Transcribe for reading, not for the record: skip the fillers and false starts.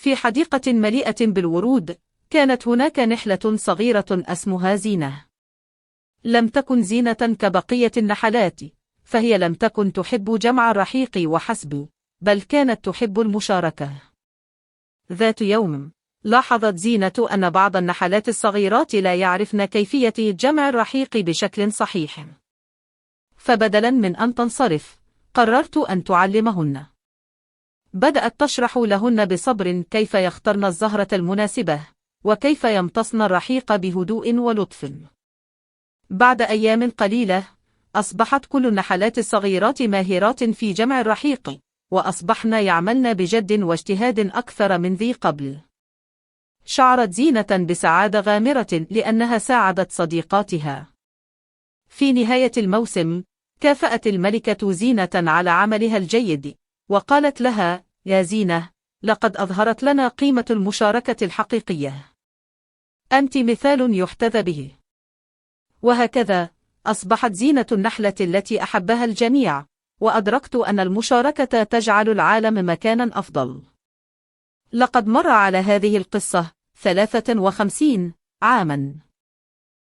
في حديقة مليئة بالورود، كانت هناك نحلة صغيرة اسمها زينة. لم تكن زينة كبقية النحلات، فهي لم تكن تحب جمع الرحيق وحسب، بل كانت تحب المشاركة. ذات يوم، لاحظت زينة أن بعض النحلات الصغيرات لا يعرفن كيفية جمع الرحيق بشكل صحيح. فبدلاً من أن تنصرف، قررت أن تعلمهن. بدأت تشرح لهن بصبر كيف يخترن الزهرة المناسبة، وكيف يمتصن الرحيق بهدوء ولطف. بعد أيام قليلة، أصبحت كل النحلات الصغيرات ماهرات في جمع الرحيق، وأصبحن يعملن بجد واجتهاد أكثر من ذي قبل. شعرت زينة بسعادة غامرة لأنها ساعدت صديقاتها. في نهاية الموسم، كافأت الملكة زينة على عملها الجيد، وقالت لها: يا زينة، لقد أظهرت لنا قيمة المشاركة الحقيقية. أنت مثال يحتذى به. وهكذا أصبحت زينة النحلة التي أحبها الجميع، وأدركت أن المشاركة تجعل العالم مكانا أفضل. لقد مر على هذه القصة 53 عاما.